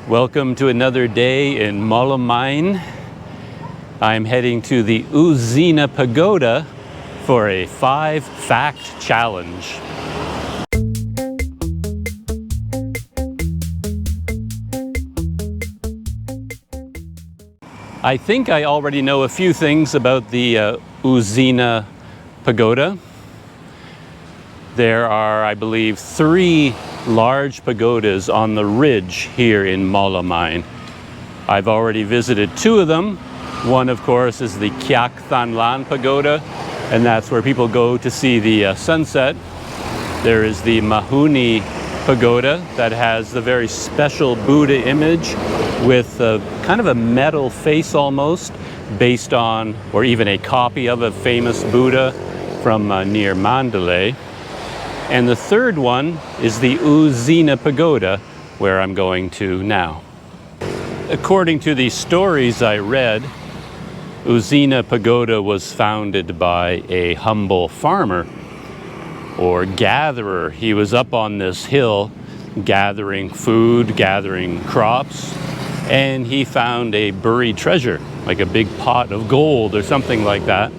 Welcome to another day in Mawlamyine. I'm heading to the U Zina Pagoda for a 5-fact challenge. I think I already know a few things about the U Zina Pagoda. There are, I believe, 3 large pagodas on the ridge here in Mawlamyine. I've already visited 2 of them. One, of course, is the Kyak Than Lan Pagoda, and that's where people go to see the sunset. There is the Mawlamyine Pagoda that has the very special Buddha image with kind of a metal face almost, based on, or even a copy of a famous Buddha from near Mandalay. And the third one is the U Zina Pagoda, where I'm going to now. According to the stories I read, U Zina Pagoda was founded by a humble farmer or gatherer. He was up on this hill gathering food, gathering crops, and he found a buried treasure, like a big pot of gold or something like that.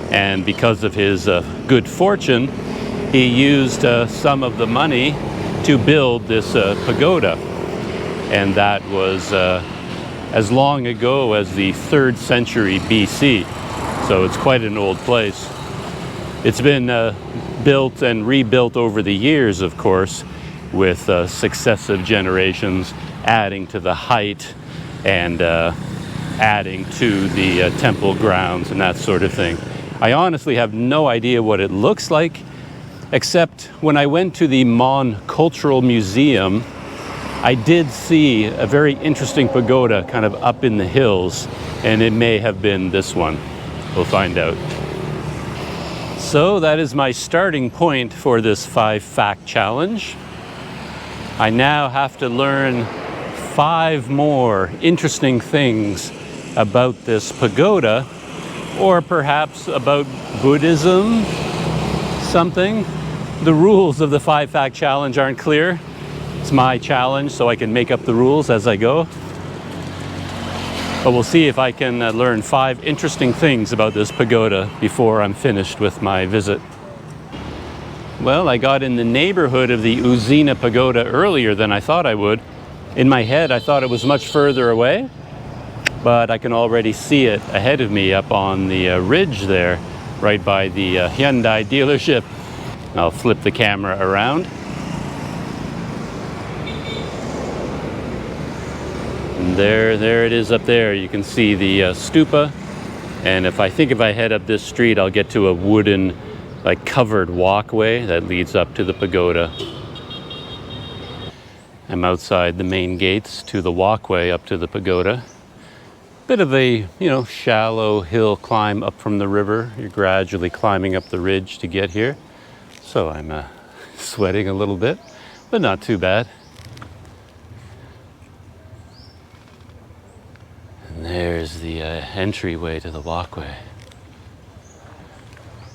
And because of his good fortune, he used some of the money to build this pagoda. And that was as long ago as the 3rd century BC. So it's quite an old place. It's been built and rebuilt over the years, of course, with successive generations adding to the height and adding to the temple grounds and that sort of thing. I honestly have no idea what it looks like, except when I went to the Mon Cultural Museum, I did see a very interesting pagoda kind of up in the hills, and it may have been this one. We'll find out. So that is my starting point for this 5-fact challenge. I now have to learn 5 more interesting things about this pagoda, or perhaps about Buddhism, something. The rules of the 5-fact challenge aren't clear. It's my challenge, so I can make up the rules as I go. But we'll see if I can learn 5 interesting things about this pagoda before I'm finished with my visit. Well, I got in the neighborhood of the U Zina Pagoda earlier than I thought I would. In my head, I thought it was much further away, but I can already see it ahead of me up on the ridge there, right by the Hyundai dealership. I'll flip the camera around. And there it is up there. You can see the stupa. And if I head up this street, I'll get to a wooden, like, covered walkway that leads up to the pagoda. I'm outside the main gates to the walkway up to the pagoda. Bit of a, shallow hill climb up from the river. You're gradually climbing up the ridge to get here. So I'm sweating a little bit, but not too bad. And there's the entryway to the walkway.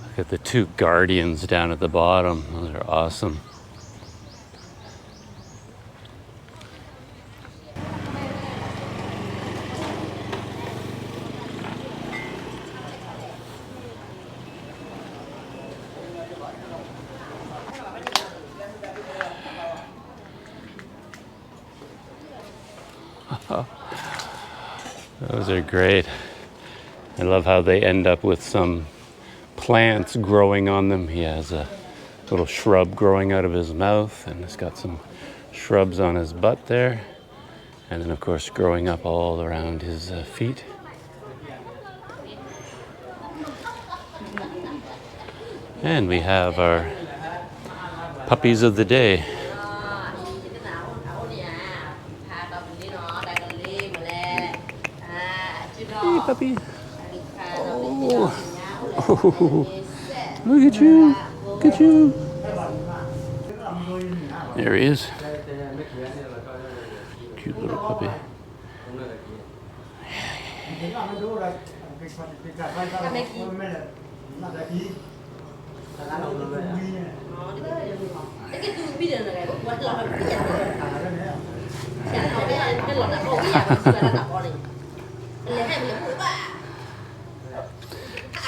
Look at the 2 guardians down at the bottom. Those are awesome. Those are great. I love how they end up with some plants growing on them. He has a little shrub growing out of his mouth, and he's got some shrubs on his butt there. And then, of course, growing up all around his feet. And we have our puppies of the day. Hey, puppy. Oh, look at you. Look at you. There he is. Cute little puppy.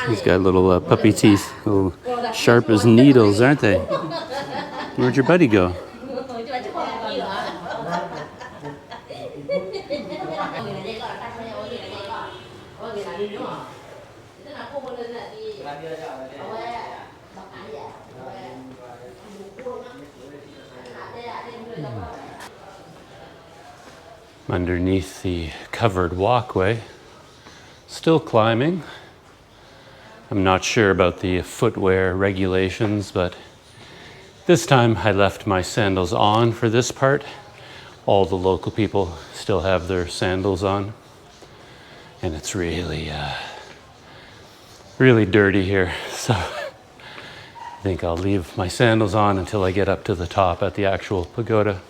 He's got little puppy teeth, little sharp as needles, aren't they? Where'd your buddy go? Underneath the covered walkway, still climbing. I'm not sure about the footwear regulations, but this time I left my sandals on for this part. All the local people still have their sandals on, and it's really, really dirty here. So I think I'll leave my sandals on until I get up to the top at the actual pagoda.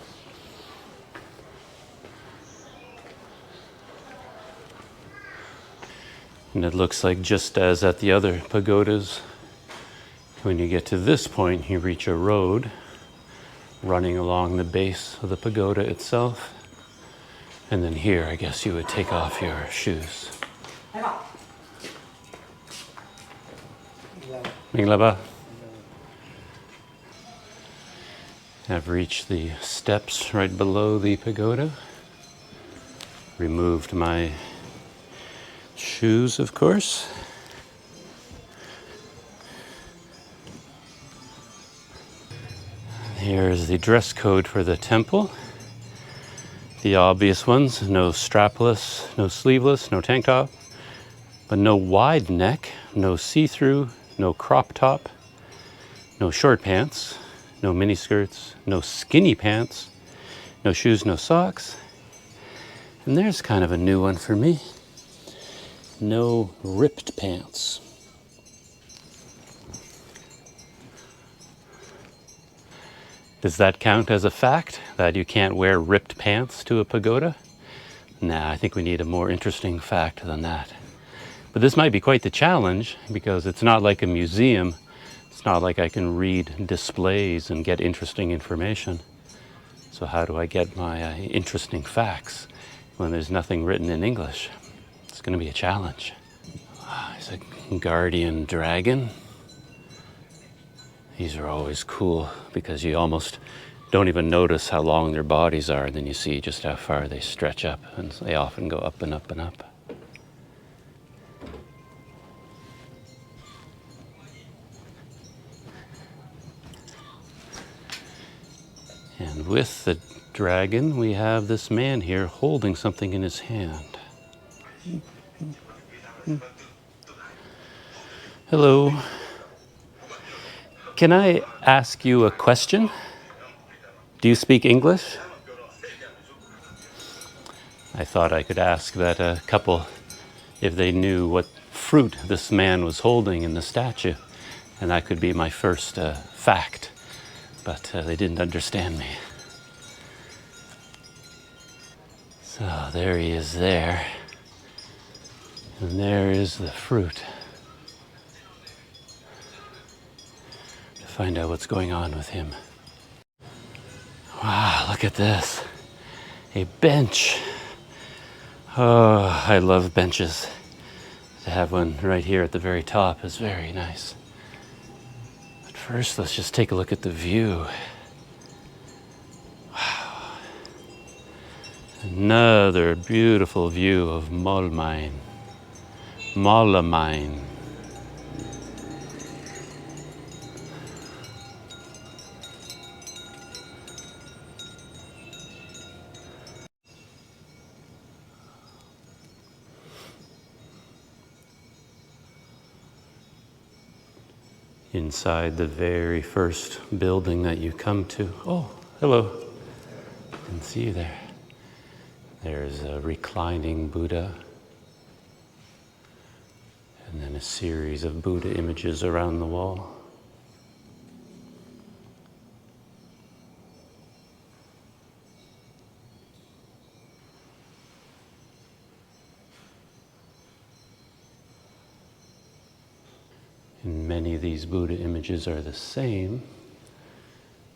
And it looks like just as at the other pagodas, when you get to this point, you reach a road running along the base of the pagoda itself. And then here, I guess you would take off your shoes. Minglaba. I've reached the steps right below the pagoda. Removed my shoes, of course. Here's the dress code for the temple. The obvious ones: no strapless, no sleeveless, no tank top, but no wide neck, no see-through, no crop top, no short pants, no mini skirts, no skinny pants, no shoes, no socks. And there's kind of a new one for me. No ripped pants. Does that count as a fact, that you can't wear ripped pants to a pagoda? Nah, I think we need a more interesting fact than that. But this might be quite the challenge, because it's not like a museum. It's not like I can read displays and get interesting information. So how do I get my interesting facts when there's nothing written in English? It's going to be a challenge. It's a guardian dragon. These are always cool because you almost don't even notice how long their bodies are, and then you see just how far they stretch up, and they often go up and up and up. And with the dragon, we have this man here holding something in his hand. Hello. Can I ask you a question? Do you speak English? I thought I could ask that a couple if they knew what fruit this man was holding in the statue, and that could be my first fact, but they didn't understand me. So there he is there, and there is the fruit. Find out what's going on with him. Wow, look at this. A bench. Oh, I love benches. To have one right here at the very top is very nice. But first, let's just take a look at the view. Wow. Another beautiful view of Mawlamyine. Mawlamyine. Inside the very first building that you come to. Oh, hello. I can see you there. There's a reclining Buddha, and then a series of Buddha images around the wall. And many of these Buddha images are the same,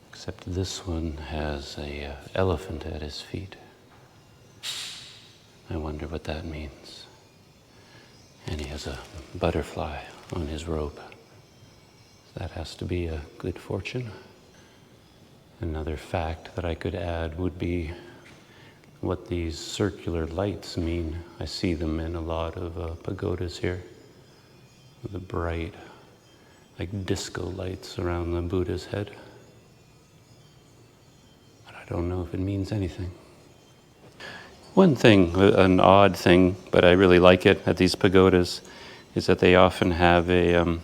except this one has an elephant at his feet. I wonder what that means. And he has a butterfly on his robe. That has to be a good fortune. Another fact that I could add would be what these circular lights mean. I see them in a lot of pagodas here. The bright, like disco lights around the Buddha's head. But I don't know if it means anything. One thing, an odd thing, but I really like it at these pagodas, is that they often have a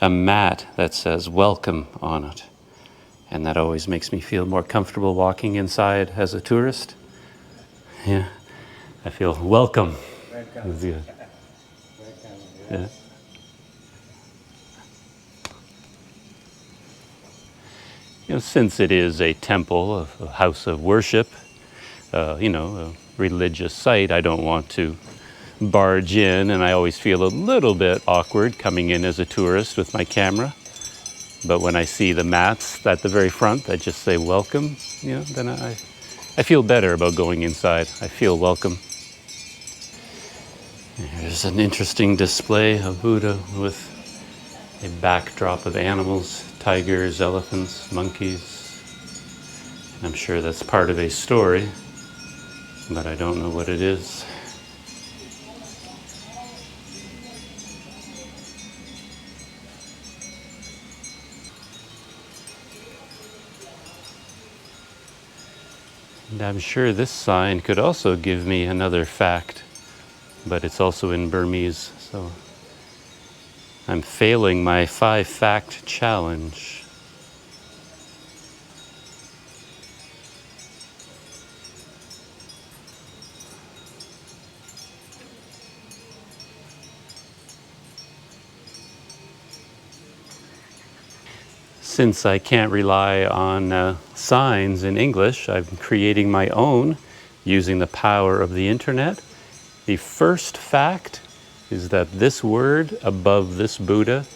mat that says welcome on it. And that always makes me feel more comfortable walking inside as a tourist. Yeah, I feel welcome. Welcome. Yeah. Yeah. You know, since it is a temple, a house of worship, a religious site, I don't want to barge in, and I always feel a little bit awkward coming in as a tourist with my camera. But when I see the mats at the very front that just say welcome, then I feel better about going inside. I feel welcome. There's an interesting display of Buddha with a backdrop of animals, tigers, elephants, monkeys. I'm sure that's part of a story, but I don't know what it is. And I'm sure this sign could also give me another fact, but it's also in Burmese, so I'm failing my 5-fact challenge. Since I can't rely on signs in English, I'm creating my own using the power of the internet. The first fact is that this word above this Buddha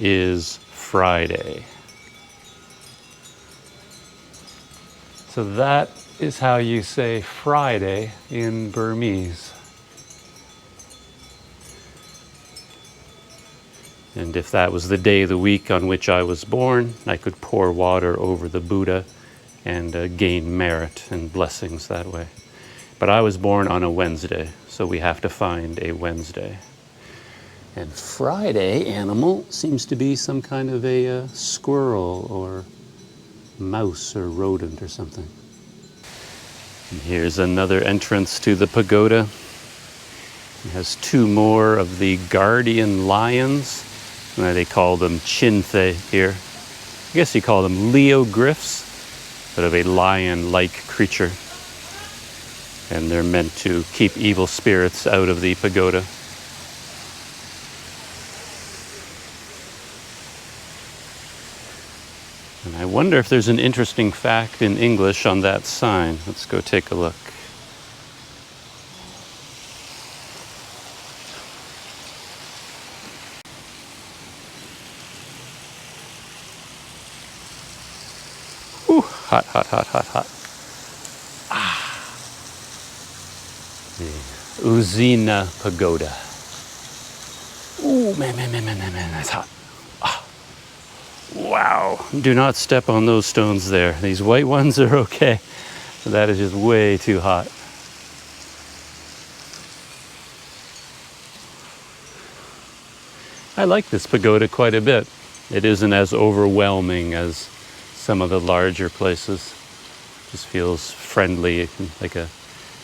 is Friday. So that is how you say Friday in Burmese. And if that was the day of the week on which I was born, I could pour water over the Buddha and gain merit and blessings that way. But I was born on a Wednesday, so we have to find a Wednesday. And Friday animal seems to be some kind of a squirrel or mouse or rodent or something. And here's another entrance to the pagoda. It has 2 more of the guardian lions. They call them Chinthe here. I guess you call them leogryphs, but of a lion-like creature. And they're meant to keep evil spirits out of the pagoda. And I wonder if there's an interesting fact in English on that sign. Let's go take a look. Ooh, hot, hot, hot, hot, hot. The U Zina Pagoda. Ooh, man, that's hot. Wow, do not step on those stones there. These white ones are okay. That is just way too hot. I like this pagoda quite a bit. It isn't as overwhelming as some of the larger places. It just feels friendly, like a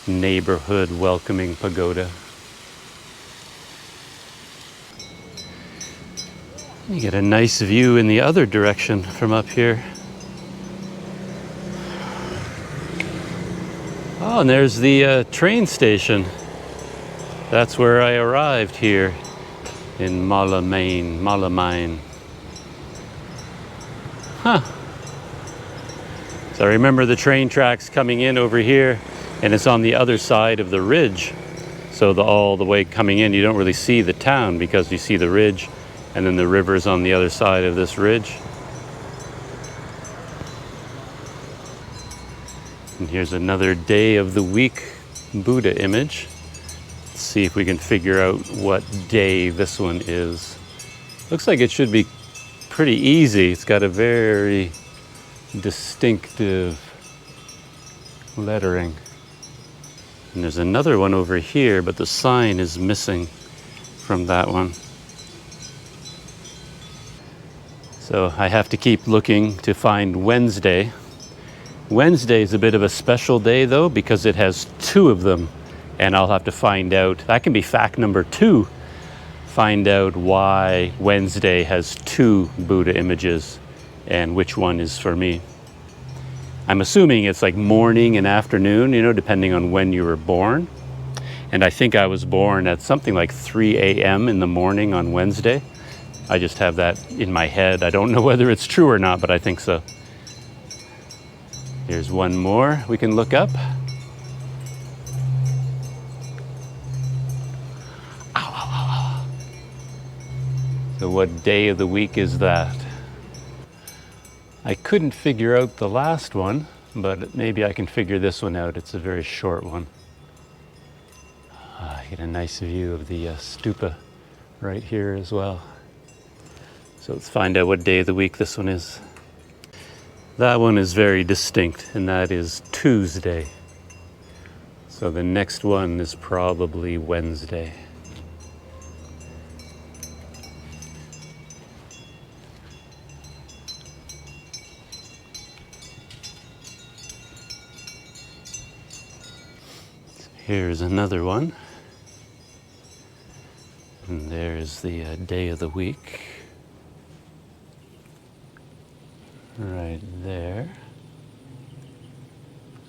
neighborhood welcoming pagoda. You get a nice view in the other direction from up here. Oh, and there's the train station. That's where I arrived here in Mawlamyine. Huh. So I remember the train tracks coming in over here, and it's on the other side of the ridge. So all the way coming in, you don't really see the town because you see the ridge, and then the river's on the other side of this ridge. And here's another day of the week Buddha image. Let's see if we can figure out what day this one is. Looks like it should be pretty easy. It's got a very distinctive lettering. And there's another one over here, but the sign is missing from that one. So I have to keep looking to find Wednesday. Wednesday is a bit of a special day though, because it has two of them, and I'll have to find out. That can be fact number 2. Find out why Wednesday has 2 Buddha images and which one is for me. I'm assuming it's like morning and afternoon, depending on when you were born. And I think I was born at something like 3 a.m. in the morning on Wednesday. I just have that in my head. I don't know whether it's true or not, but I think so. Here's one more we can look up. So what day of the week is that? I couldn't figure out the last one, but maybe I can figure this one out. It's a very short one. I get a nice view of the stupa right here as well. So let's find out what day of the week this one is. That one is very distinct, and that is Tuesday. So the next one is probably Wednesday. Here's another one. And there's the day of the week. Right there.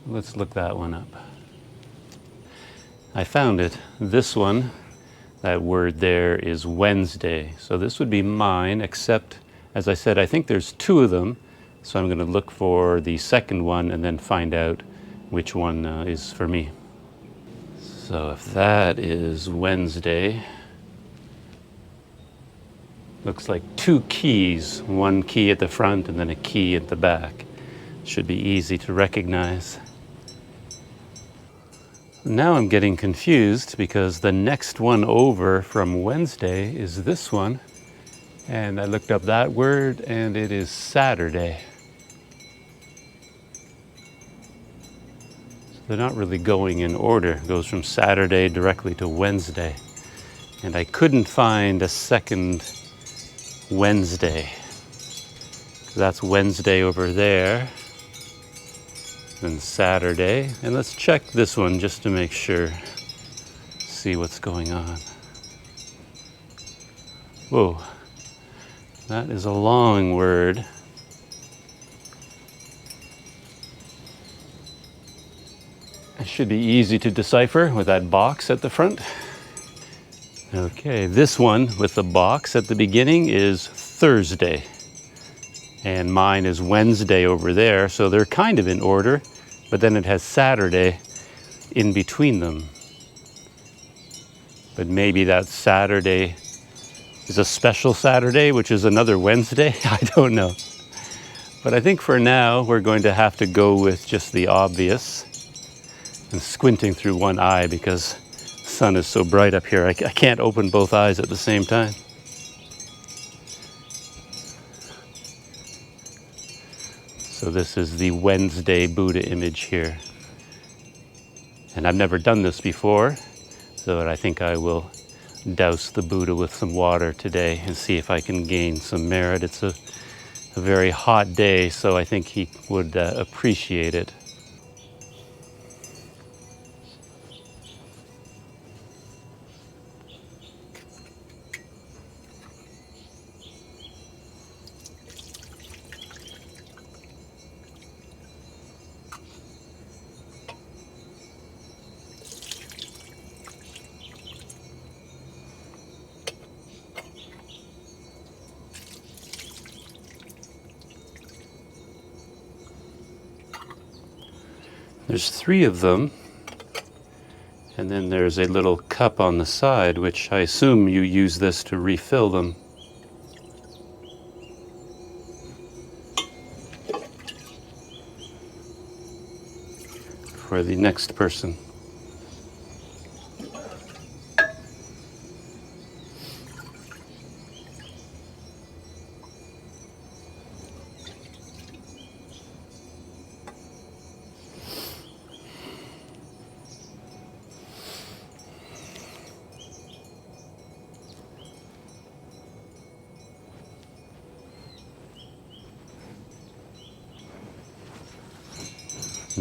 Let's look that one up. I found it. This one, that word there is Wednesday. So this would be mine, except, as I said, I think there's 2 of them. So I'm going to look for the second one and then find out which one is for me. So if that is Wednesday, looks like 2 keys, 1 key at the front and then a key at the back. Should be easy to recognize. Now I'm getting confused because the next one over from Wednesday is this one. And I looked up that word and it is Saturday. They're not really going in order. It goes from Saturday directly to Wednesday. And I couldn't find a second Wednesday. That's Wednesday over there. Then Saturday. And let's check this one just to make sure. See what's going on. Whoa. That is a long word. It should be easy to decipher with that box at the front. Okay, this one with the box at the beginning is Thursday. And mine is Wednesday over there, so they're kind of in order, but then it has Saturday in between them. But maybe that Saturday is a special Saturday, which is another Wednesday. I don't know. But I think for now, we're going to have to go with just the obvious. And squinting through one eye because the sun is so bright up here. I can't open both eyes at the same time. So this is the Wednesday Buddha image here. And I've never done this before, so I think I will douse the Buddha with some water today and see if I can gain some merit. It's a very hot day, so I think he would appreciate it. There's 3 of them, and then there's a little cup on the side, which I assume you use this to refill them. For the next person.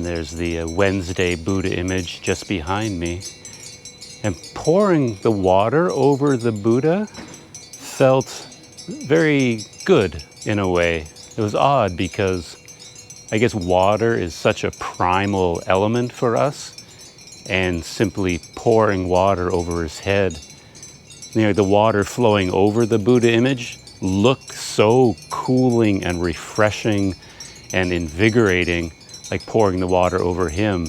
And there's the Wednesday Buddha image just behind me. And pouring the water over the Buddha felt very good in a way. It was odd because I guess water is such a primal element for us, and simply pouring water over his head, the water flowing over the Buddha image looked so cooling and refreshing and invigorating, like pouring the water over him.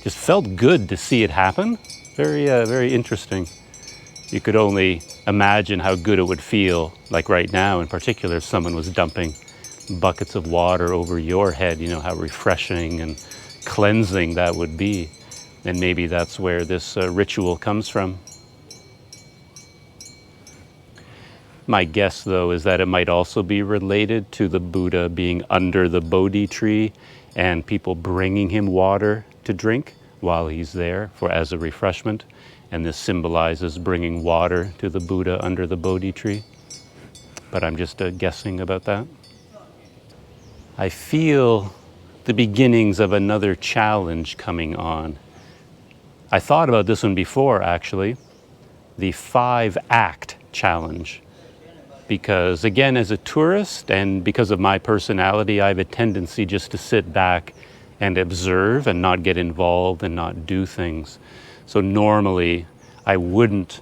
Just felt good to see it happen. Very interesting. You could only imagine how good it would feel, like right now in particular, if someone was dumping buckets of water over your head, how refreshing and cleansing that would be. And maybe that's where this ritual comes from. My guess, though, is that it might also be related to the Buddha being under the Bodhi tree and people bringing him water to drink while he's there as a refreshment. And this symbolizes bringing water to the Buddha under the Bodhi tree. But I'm just guessing about that. I feel the beginnings of another challenge coming on. I thought about this one before, actually, the 5-act challenge. Because again, as a tourist and because of my personality, I have a tendency just to sit back and observe and not get involved and not do things. So normally I wouldn't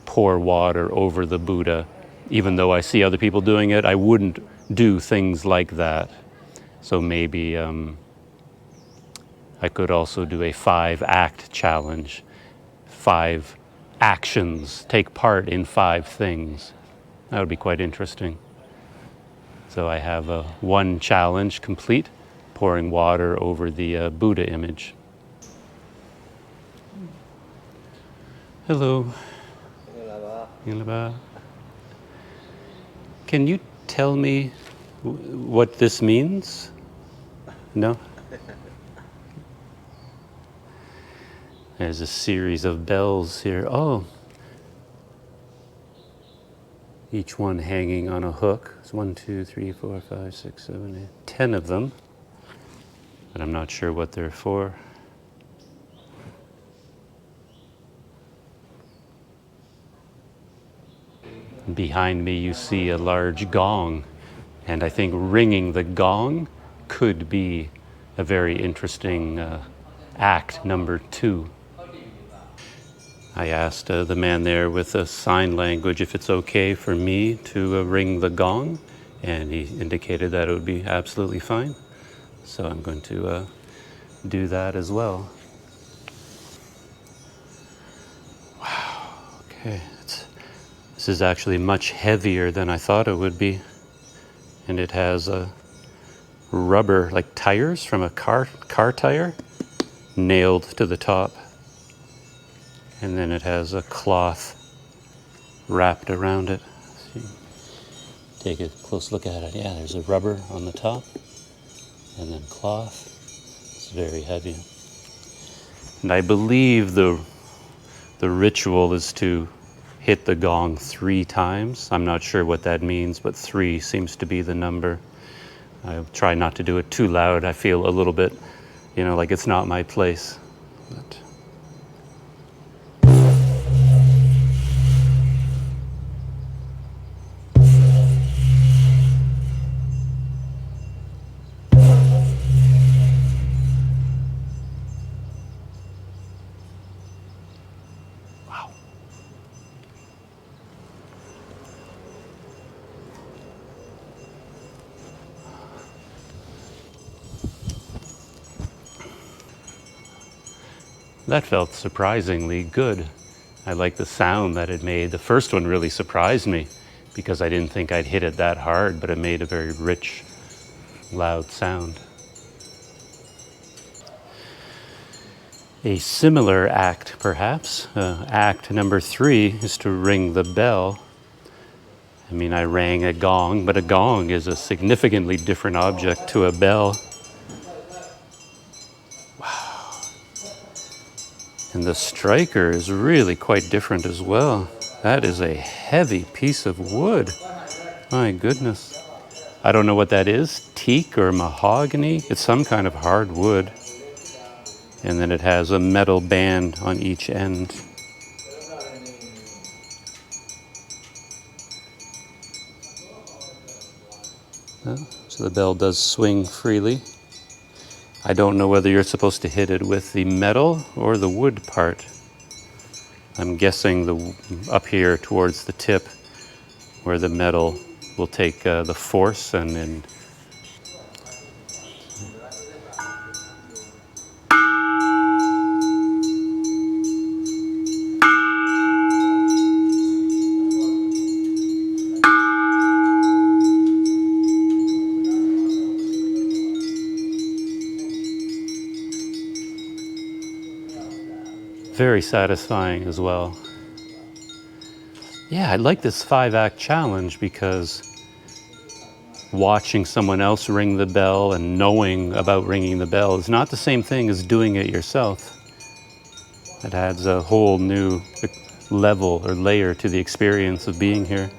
pour water over the Buddha. Even though I see other people doing it, I wouldn't do things like that. So maybe I could also do a 5-act challenge. 5 actions, take part in 5 things. That would be quite interesting. So I have 1 challenge complete, pouring water over the Buddha image. Hello. Can you tell me what this means? No? There's a series of bells here. Oh. Each one hanging on a hook. It's 1, 2, 3, 4, 5, 6, 7, 8, 10 of them. But I'm not sure what they're for. Behind me you see a large gong, and I think ringing the gong could be a very interesting act number 2. I asked the man there with a sign language if it's okay for me to ring the gong, and he indicated that it would be absolutely fine. So I'm going to do that as well. Wow, okay. This is actually much heavier than I thought it would be. And it has rubber, like tires from a car tire, nailed to the top. And then it has a cloth wrapped around it. See, take a close look at it. Yeah, there's a rubber on the top, and then cloth. It's very heavy. And I believe the ritual is to hit the gong 3 times. I'm not sure what that means, but 3 seems to be the number. I'll try not to do it too loud. I feel a little bit, like it's not my place. But that felt surprisingly good. I like the sound that it made. The first one really surprised me because I didn't think I'd hit it that hard, but it made a very rich, loud sound. A similar act, perhaps, act number 3 is to ring the bell. I rang a gong, but a gong is a significantly different object to a bell. And the striker is really quite different as well. That is a heavy piece of wood. My goodness. I don't know what that is, teak or mahogany. It's some kind of hard wood. And then it has a metal band on each end. So the bell does swing freely. I don't know whether you're supposed to hit it with the metal or the wood part. I'm guessing up here towards the tip where the metal will take the force and very satisfying as well. Yeah, I like this 5-act challenge because watching someone else ring the bell and knowing about ringing the bell is not the same thing as doing it yourself. It adds a whole new level or layer to the experience of being here.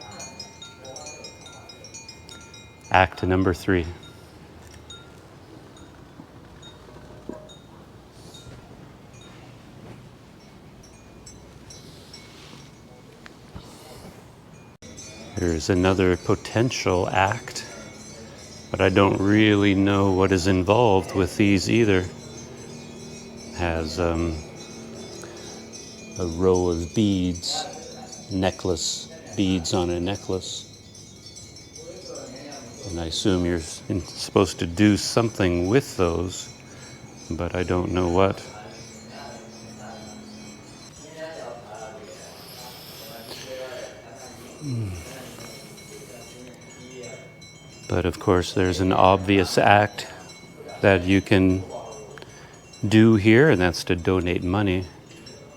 Act number 3. There's another potential act, but I don't really know what is involved with these either. It has a row of beads, necklace, beads on a necklace. And I assume you're supposed to do something with those, but I don't know what. But of course, there's an obvious act that you can do here, and that's to donate money.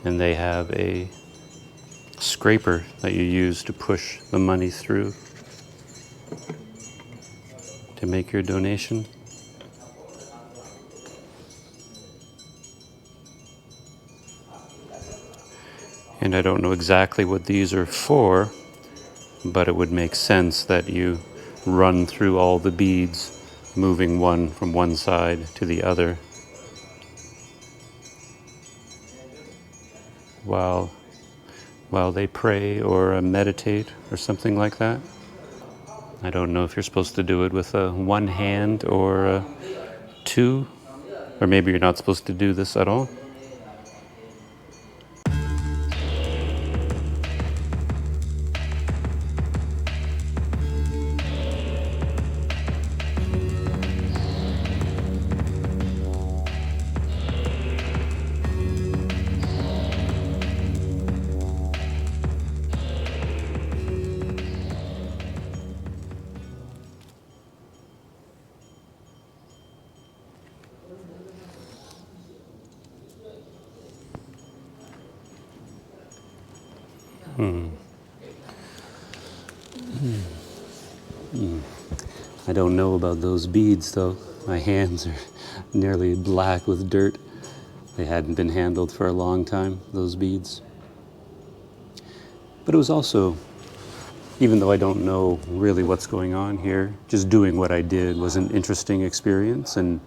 And they have a scraper that you use to push the money through to make your donation. And I don't know exactly what these are for, but it would make sense that you run through all the beads, moving one from one side to the other, while they pray or meditate or something like that. I don't know if you're supposed to do it with one hand or two, or maybe you're not supposed to do this at all. I don't know about those beads though. My hands are nearly black with dirt. They hadn't been handled for a long time, those beads. But it was also, even though I don't know really what's going on here, just doing what I did was an interesting experience, and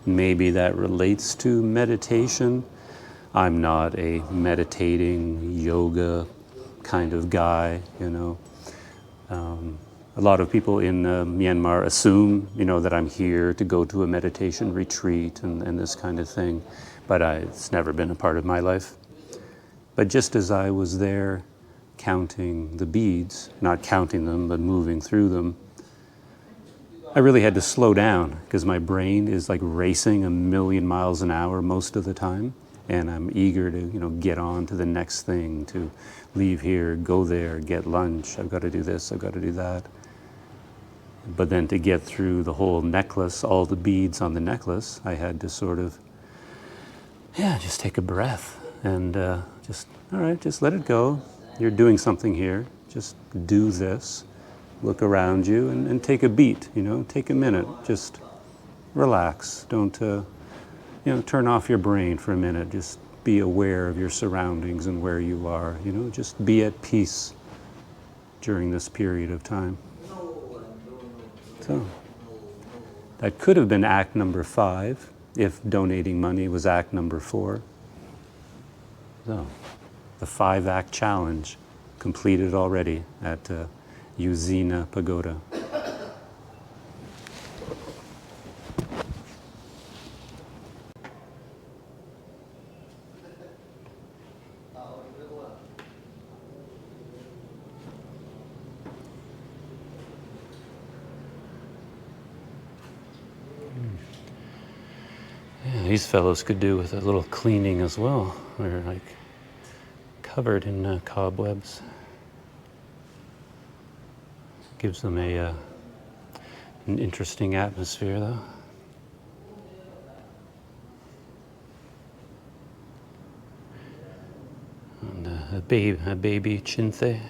maybe that relates to meditation. I'm not a meditating yoga kind of guy, you know. A lot of people in Myanmar assume, you know, that I'm here to go to a meditation retreat and this kind of thing, but it's never been a part of my life. But just as I was there counting the beads, not counting them, but moving through them, I really had to slow down because my brain is like racing 1,000,000 miles an hour most of the time. And I'm eager to, you know, get on to the next thing, to leave here, go there, get lunch. I've got to do this, I've got to do that. But then to get through the whole necklace, all the beads on the necklace, I had to sort of, just take a breath and all right, just let it go. You're doing something here. Just do this. Look around you and take a beat, you know, take a minute. Just relax. Don't, turn off your brain for a minute. Just be aware of your surroundings and where you are. You know, just be at peace during this period of time. So that could have been act number 5, if donating money was act number 4. So, the 5-act challenge completed already at U Zina Pagoda. Yeah, these fellows could do with a little cleaning as well. They're like covered in cobwebs. Gives them an interesting atmosphere, though. And a baby Chinthe.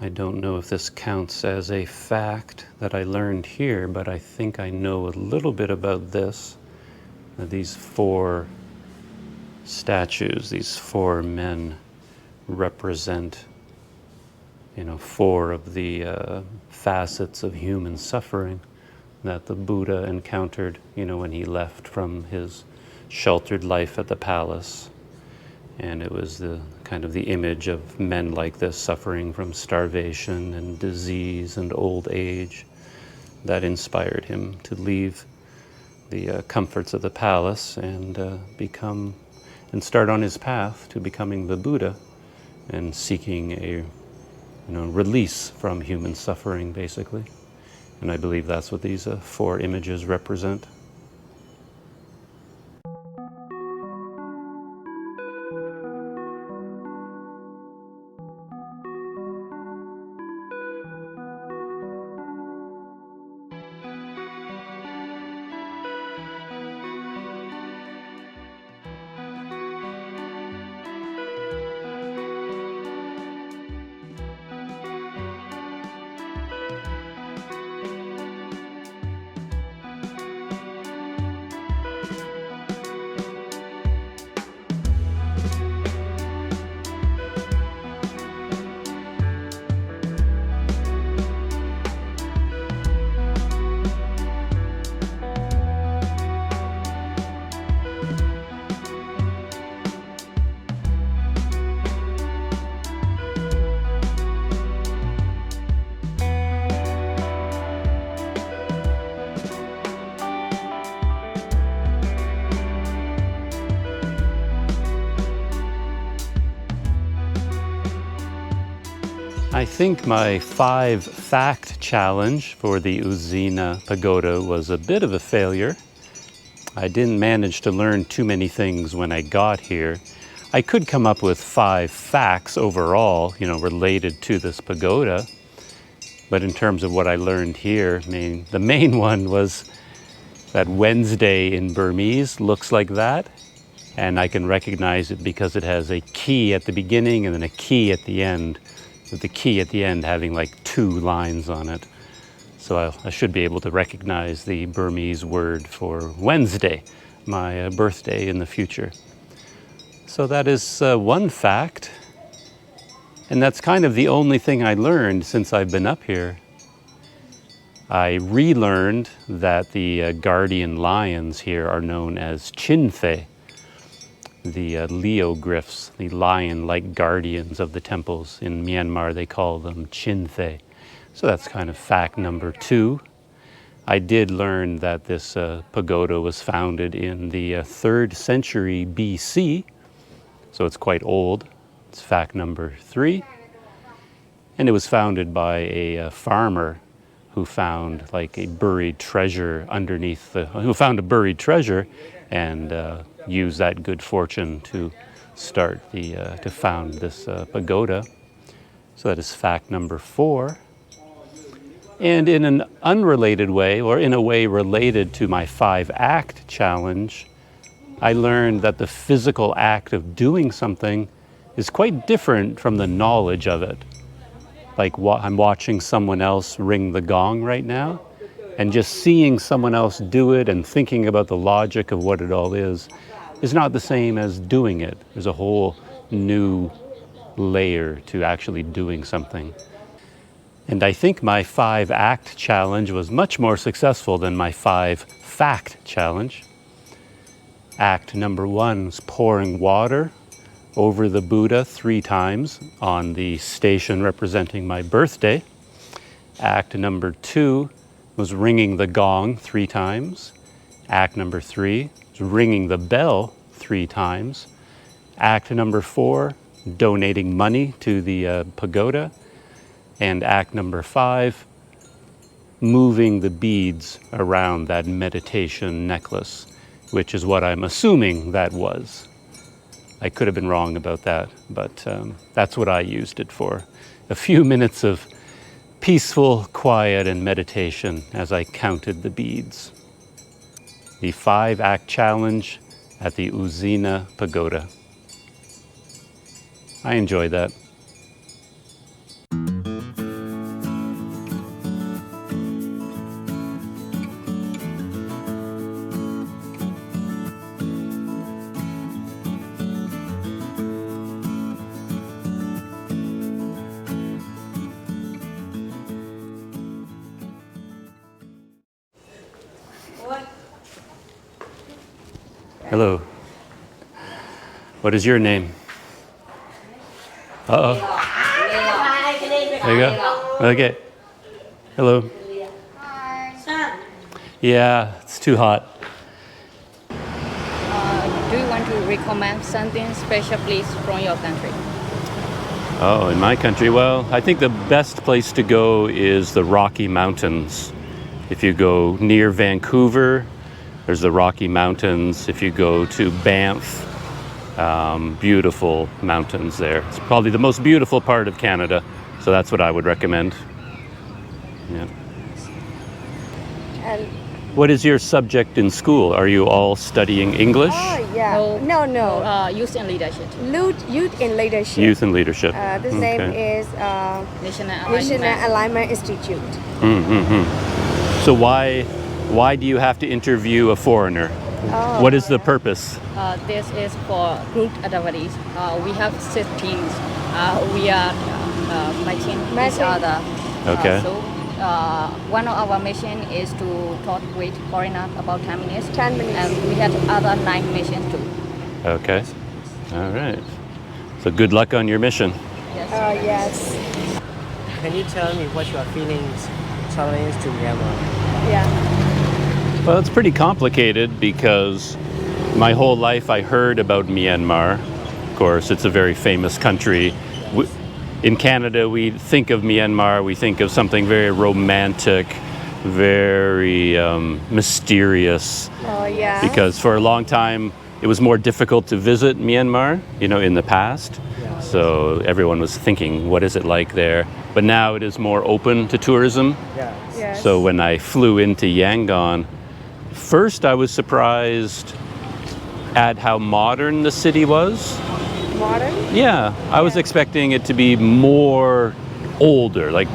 I don't know if this counts as a fact that I learned here, but I think I know a little bit about this. These 4 statues, these 4 men represent, 4 of the facets of human suffering that the Buddha encountered, when he left from his sheltered life at the palace. And it was the kind of the image of men like this suffering from starvation and disease and old age that inspired him to leave the comforts of the palace and start on his path to becoming the Buddha and seeking a release from human suffering, basically. And I believe that's what these 4 images represent. I think my 5-fact challenge for the U Zina Pagoda was a bit of a failure. I didn't manage to learn too many things when I got here. I could come up with 5 facts overall, related to this pagoda. But in terms of what I learned here, the main one was that Wednesday in Burmese looks like that. And I can recognize it because it has a key at the beginning and then a key at the end, with the key at the end having like 2 lines on it. So I should be able to recognize the Burmese word for Wednesday, my birthday in the future. So that is one fact. And that's kind of the only thing I learned since I've been up here. I relearned that the guardian lions here are known as Chinthe, the leogryphs, the lion-like guardians of the temples. In Myanmar, they call them Chinthe. So that's kind of fact number 2. I did learn that this pagoda was founded in the 3rd century BC, so it's quite old. It's fact number 3. And it was founded by a farmer who found like a buried treasure who found a buried treasure and used that good fortune to start to found this pagoda. So that is fact number 4. And in an unrelated way, or in a way related to my 5-act challenge, I learned that the physical act of doing something is quite different from the knowledge of it. Like I'm watching someone else ring the gong right now, and just seeing someone else do it and thinking about the logic of what it all is not the same as doing it. There's a whole new layer to actually doing something. And I think my 5-act challenge was much more successful than my 5-fact challenge. Act number 1 is pouring water over the Buddha 3 times on the station representing my birthday. Act number 2 was ringing the gong 3 times. Act number 3 was ringing the bell 3 times. Act number 4, donating money to the pagoda. And act number 5, moving the beads around that meditation necklace, which is what I'm assuming that was. I could have been wrong about that, but that's what I used it for. A few minutes of peaceful quiet and meditation as I counted the beads. The 5-act challenge at the U Zina Pagoda. I enjoyed that. Hello. What is your name? Uh-oh. There you go. Okay. Hello. Yeah, it's too hot. Do you want to recommend something special place from your country? Oh, in my country, well, I think the best place to go is the Rocky Mountains. If you go near Vancouver, there's the Rocky Mountains. If you go to Banff, beautiful mountains there. It's probably the most beautiful part of Canada, so that's what I would recommend. Yeah. And what is your subject in school? Are you all studying English? oh yeah, no. Youth and leadership. Youth in leadership. Youth and leadership. The name is National Alignment Institute. So why do you have to interview a foreigner? What is the purpose? This is for group activities. We have 6 teams. We are matching each other. Okay. So one of our mission is to talk with foreigners about 10 minutes. 10 minutes. And we have other 9 missions too. Okay. All right. So good luck on your mission. Yes. Yes. Can you tell me what your feelings traveling to Myanmar? Yeah. Well, it's pretty complicated because my whole life I heard about Myanmar. Of course, it's a very famous country. In Canada, we think of Myanmar, we think of something very romantic, very mysterious. Oh yeah. Because for a long time, it was more difficult to visit Myanmar, in the past. So everyone was thinking, what is it like there? But now it is more open to tourism. Yes. So when I flew into Yangon, first I was surprised at how modern the city was. Modern? Yeah, I was expecting it to be more older, like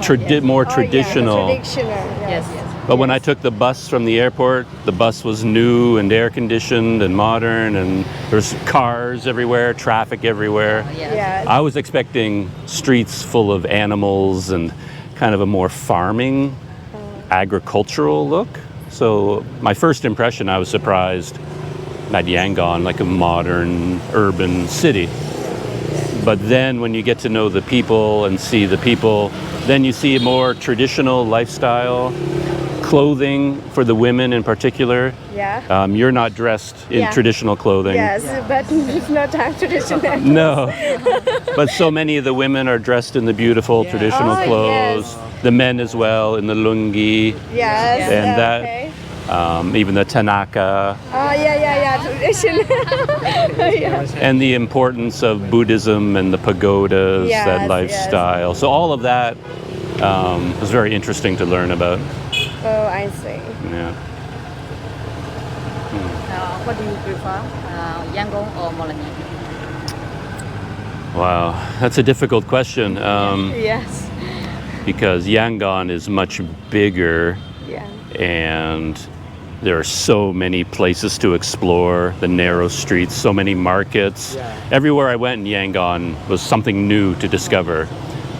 more traditional. Traditional. Yes. But when I took the bus from the airport, the bus was new and air conditioned and modern, and there's cars everywhere, traffic everywhere. Yes. I was expecting streets full of animals and kind of a more farming, agricultural look. So my first impression, I was surprised at Yangon, like a modern urban city. But then when you get to know the people and see the people, then you see a more traditional lifestyle, clothing for the women in particular. Yeah. You're not dressed in traditional clothing. Yes, but it's not time traditional. No. But so many of the women are dressed in the beautiful traditional clothes. Yes. The men as well in the lungi. Yes. And that, okay. even the Tanaka. Oh yeah, traditional. Yeah. And the importance of Buddhism and the pagodas, Yes, that lifestyle. So all of that It was very interesting to learn about. Oh, I see. Yeah. What do you prefer, Yangon or Mawlamyine? Wow, that's a difficult question Yes. because Yangon is much bigger Yeah. and there are so many places to explore, the narrow streets, so many markets. Yeah. Everywhere I went in Yangon was something new to discover.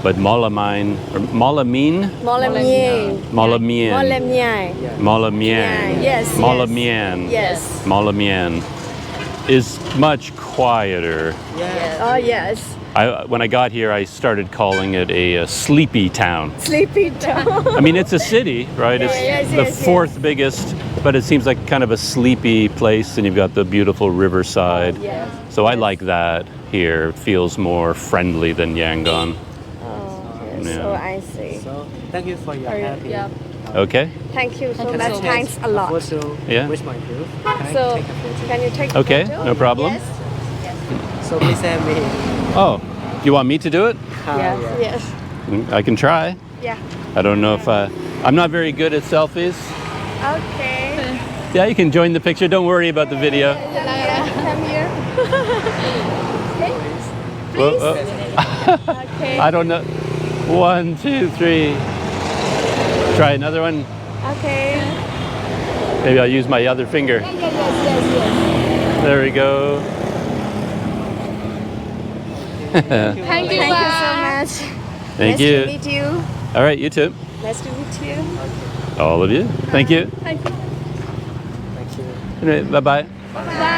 But Mawlamyine, or Mawlamyine? Mawlamyine. Mawlamyine. Mawlamyine. Mawlamyine. Yes. Mawlamyine. Yes. Mawlamyine is much quieter. Yeah. Oh, yes. When I got here, I started calling it a sleepy town. Sleepy town. I mean, it's a city, right? It's yes, the yes, fourth biggest, but it seems like kind of a sleepy place, and you've got the beautiful riverside. Yes. So I like that here. It feels more friendly than Yangon. Oh, yes. Yeah. Oh, I see. So thank you for your Sorry. help. Yeah. Okay? Thank you so Thank you much. so Thanks a lot. Photo Yeah. with my group. Can I So, take a photo? can you take a Okay, photo? no problem. Yes. So please send me. Oh, you want me to do it? Yes. Yeah. Yes. I can try. Yeah. I don't know if I'm not very good at selfies. Okay. Yeah, you can join the picture. Don't worry about the video. Yeah. Come here. Whoa, Okay. I don't know. 1, 2, 3. Try another one. Okay. Maybe I'll use my other finger. Yes. There we go. Thank you. Thank you so much. Thank nice you. to meet you. All right, you too. Nice to meet you. All of you. Thank you. Thank you. Bye bye. Bye.